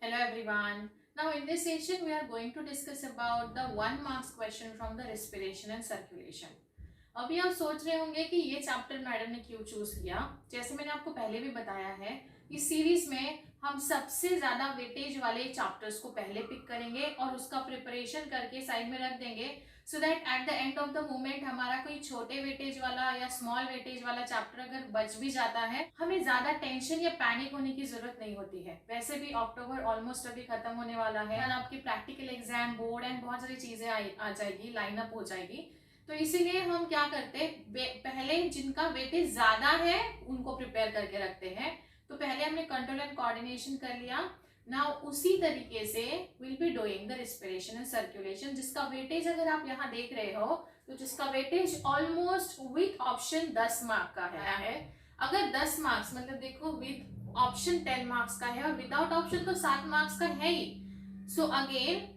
Hello everyone. Now in this session we are going to discuss about the 1 marks question from the respiration and circulation. अभी आप सोच रहे होंगे कि ये चैप्टर मैडम ने क्यों चूज किया। जैसे मैंने आपको पहले भी बताया है, इस सीरीज में हम सबसे ज्यादा वेटेज वाले चैप्टर्स को पहले पिक करेंगे और उसका प्रिपरेशन करके साइड में रख देंगे, so that at the end of the moment हमारा कोई छोटे वेटेज वाला या स्मॉल वेटेज वाला चैप्टर अगर बच भी जाता है, हमें ज्यादा टेंशन या पैनिक होने की जरूरत नहीं होती है। वैसे भी अक्टूबर ऑलमोस्ट अभी खत्म होने वाला है और आपकी प्रैक्टिकल एग्जाम, बोर्ड एंड बहुत सारी चीजें आ जाएगी, लाइन अप हो जाएगी। तो इसीलिए हम क्या करते, पहले जिनका वेटेज ज्यादा है उनको प्रिपेयर करके रखते हैं। तो पहले हमने कंट्रोल एंड कोऑर्डिनेशन कर लिया। नाउ उसी तरीके से will be doing the respiration and circulation, जिसका वेटेज अगर आप यहाँ देख रहे हो तो जिसका weightage almost with option 10 mark का है। अगर 10 मार्क्स मतलब देखो विद ऑप्शन 10 मार्क्स का है और विदाउट ऑप्शन तो 7 मार्क्स का है ही। सो अगेन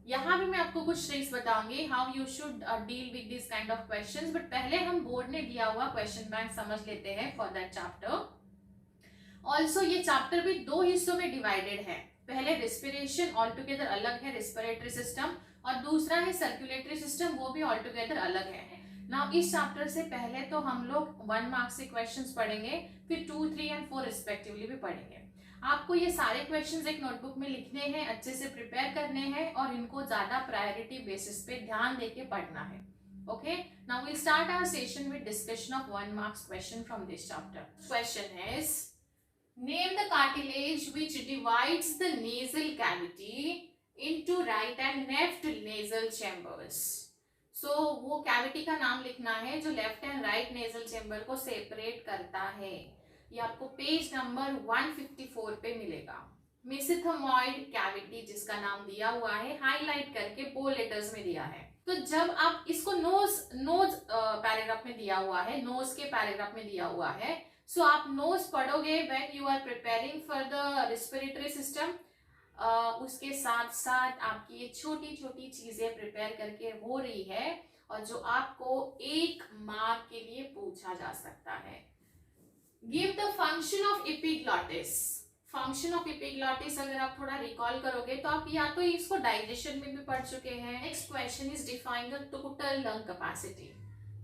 यहाँ भी मैं आपको कुछ ट्रिक्स बताऊंगी how you should deal with this kind of questions, but पहले हम बोर्ड ने दिया हुआ क्वेश्चन बैंक समझ लेते हैं फॉर दैट चैप्टर। ऑल्सो ये चैप्टर भी दो हिस्सों में डिवाइडेड है। पहले रिस्पिरेशन ऑल टुगेदर अलग है, रिस्पिरेटरी सिस्टम, और दूसरा है सर्कुलेटरी सिस्टम, वो भी ऑल टुगेदर अलग है। नाउ इस चैप्टर से पहले तो हम लोग 1 मार्क्स से क्वेश्चंस पढ़ेंगे, फिर 2, 3 एंड 4 रिस्पेक्टिवली भी पढ़ेंगे। आपको ये सारे क्वेश्चंस एक नोटबुक में लिखने हैं, अच्छे से प्रिपेयर करने हैं और इनको ज्यादा प्रायोरिटी बेसिस पे ध्यान देके पढ़ना है। Okay, now we'll start our session with discussion of 1 marks question from this chapter. Question is, name the cartilage which divides the nasal cavity into right and left nasal chambers. So वो cavity का नाम लिखना है जो left and right nasal chamber को separate करता है। ये आपको पेज नंबर 154 पे मिलेगा। मेसेंथोमॉइड कैविटी जिसका नाम दिया हुआ है, हाईलाइट करके बोल्ड लेटर्स में दिया है। तो जब आप इसको नोज पैराग्राफ में दिया हुआ है, नोज के पैराग्राफ में दिया हुआ है, सो आप नोज पढ़ोगे when you are preparing for the respiratory system. उसके साथ साथ आपकी ये छोटी छोटी चीजें प्रिपेयर करके हो रही है और जो आपको 1 मार्क के लिए पूछा जा सकता है। Give the function of epiglottis. Function of epiglottis अगर आप थोड़ा रिकॉल करोगे तो आप या तो इसको डाइजेशन में भी पढ़ चुके हैं। Next question is define the total lung capacity.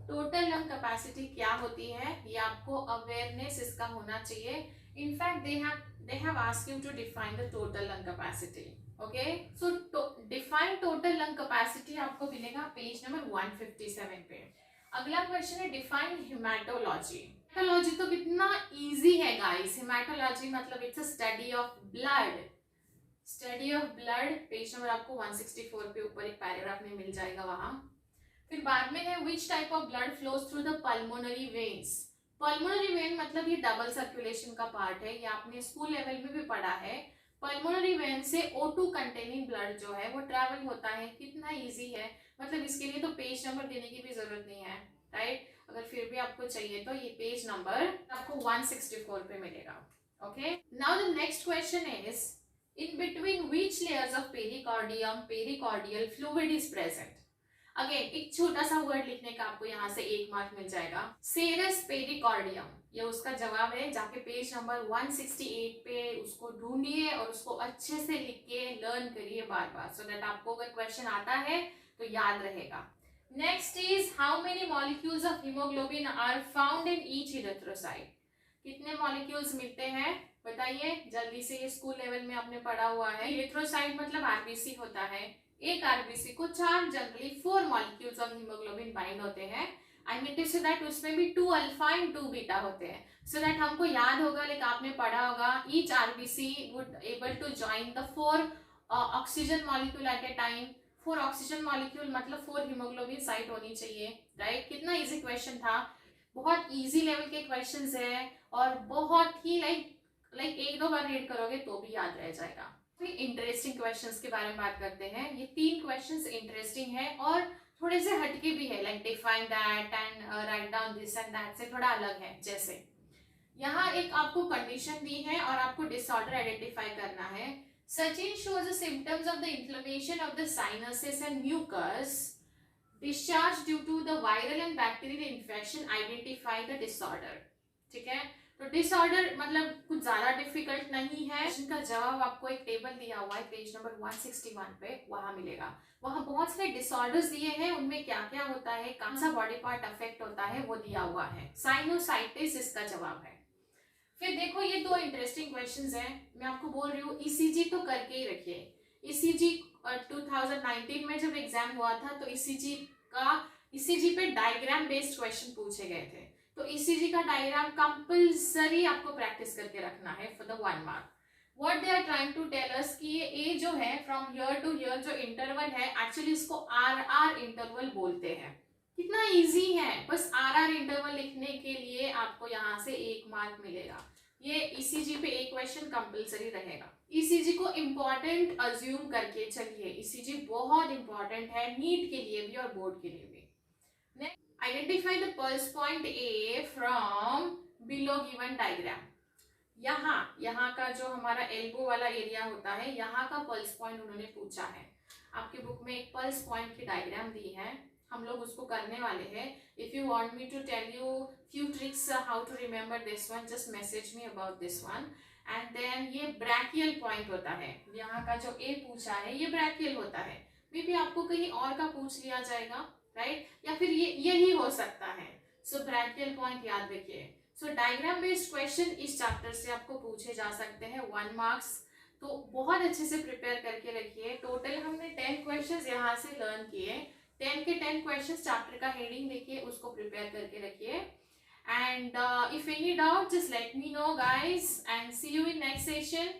Total lung capacity क्या होती है, ये आपको अवेयरनेस इसका होना चाहिए। In fact they have asked you to define the total lung capacity. Okay, so define total lung capacity आपको मिलेगा पेज नंबर 157 पे। अगला क्वेश्चन है डिफाइन हेमाटोलॉजी। हेमाटोलॉजी तो कितना इजी है गाइस। हेमाटोलॉजी मतलब it's a study of blood. Study of blood page number आपको 164 पे ऊपर एक पैराग्राफ में मिल जाएगा वहां। फिर बाद में है which type of blood flows through the pulmonary veins. Pulmonary vein मतलब ये डबल सर्कुलेशन का पार्ट है, ये आपने स्कूल लेवल में भी पढ़ा है। पल्मोनरी वेन से O2 कंटेनिंग ब्लड जो है वो ट्रैवल होता है। कितना इजी है, मतलब इसके लिए तो पेज नंबर देने की भी जरूरत नहीं है, राइट। अगर फिर भी आपको चाहिए तो ये पेज नंबर आपको 164 पे मिलेगा। Okay, now the next question is in between which layers of pericardium pericardial fluid is present. Again एक छोटा सा वर्ड लिखने का आपको यहाँ से 1 मार्क मिल जाएगा, सेरस पेरिकार्डियम। ये उसका जवाब है। जाके पेज नंबर 168 पे उसको ढूंढिए और उसको अच्छे से लिख के लर्न करिए बार बार, सो दैट आपको अगर क्वेश्चन आता है तो याद रहेगा। Next is how many molecules of haemoglobin are found in each erythrocyte. कितने मॉलिक्यूल्स मिलते हैं बताइए जल्दी से। ये स्कूल लेवल में आपने पढ़ा हुआ है। इरिथ्रोसाइट मतलब आरबीसी होता है। एक आरबीसी को 4 generally 4 molecules of haemoglobin bind होते हैं। I mean to say that उसमें भी 2 अल्फा एंड 2 बीटा होते हैं, सो दैट हमको याद होगा, लाइक आपने पढ़ा होगा each RBC would able to join the 4 oxygen molecule at a time. 4 oxygen molecule मतलब 4 हीमोग्लोबिन साइट होनी चाहिए, राइट। कितना इजी क्वेश्चन था, बहुत इजी लेवल के क्वेश्चंस है और बहुत ही लाइक 1-2 बार रीड करोगे तो भी याद रह जाएगा। फिर इंटरेस्टिंग क्वेश्चंस के बारे में बात करते हैं। ये 3 क्वेश्चंस इंटरेस्टिंग है और थोड़े से हटके भी है, like define that and write down this and that से थोड़ा अलग है। जैसे यहाँ एक आपको कंडीशन दी है और आपको डिसऑर्डर आइडेंटिफाई करना है। Sachin shows the symptoms of the inflammation of the sinuses and mucus discharge due to the viral and bacterial infection, identify the disorder. ठीक है, तो डिसऑर्डर मतलब कुछ ज्यादा डिफिकल्ट नहीं है, इनका जवाब आपको एक टेबल दिया हुआ है पेज नंबर 161 पे, वहां मिलेगा। वहां बहुत सारे डिसऑर्डर्स दिए हैं, उनमें क्या क्या होता है, कौन सा बॉडी पार्ट अफेक्ट होता है, वो दिया हुआ है। साइनोसाइटिस इसका जवाब है। फिर देखो ये दो इंटरेस्टिंग क्वेश्चंस हैं, मैं आपको बोल रही हूँ ईसीजी तो करके ही रखिए। ईसीजी 2019 में जब एग्जाम हुआ था तो ईसीजी पे डायग्राम बेस्ड क्वेश्चन पूछे गए थे, तो ईसीजी का डायग्राम कंपल्सरी आपको प्रैक्टिस करके रखना है for the 1 mark. What they are trying to tell us कि ये ए जो है फ्रॉम हियर टू हियर जो इंटरवल है, एक्चुअली इसको आर इंटरवल बोलते हैं। कितना इजी है, बस आर इंटरवल लिखने के लिए आपको यहाँ से 1 मार्क मिलेगा। ये ईसीजी पे एक क्वेश्चन कंपलसरी रहेगा। ईसीजी को इम्पोर्टेंट अज्यूम करके चलिए, ईसीजी बहुत इंपॉर्टेंट है नीट के लिए भी और बोर्ड के लिए भी। Next, identify the pulse point A from below given diagram. यहाँ का जो हमारा एल्बो वाला एरिया होता है, यहाँ का पल्स पॉइंट उन्होंने पूछा है। आपके बुक में एक पल्स पॉइंट की डायग्राम दी है, हम लोग उसको करने वाले हैं। If you want me to tell you few tricks how to remember this one, just message me about this one. And then ये ब्रैकियल पॉइंट होता है, यहाँ का जो ए पूछा है ये ब्रैकियल होता है। मे बी आपको कहीं और का पूछ लिया जाएगा, राइट, या फिर ये यही हो सकता है। सो ब्रैकियल पॉइंट याद रखिए। सो डायग्राम बेस्ड क्वेश्चन इस चैप्टर से आपको पूछे जा सकते हैं 1 मार्क्स, तो बहुत अच्छे से प्रिपेयर करके रखिए। टोटल हमने 10 क्वेश्चंस यहाँ से लर्न किए, 10 के 10 क्वेश्चंस चैप्टर का हेडिंग देखिए, उसको प्रिपेयर करके रखिए। And if any doubt just let me know guys, and see you in next session.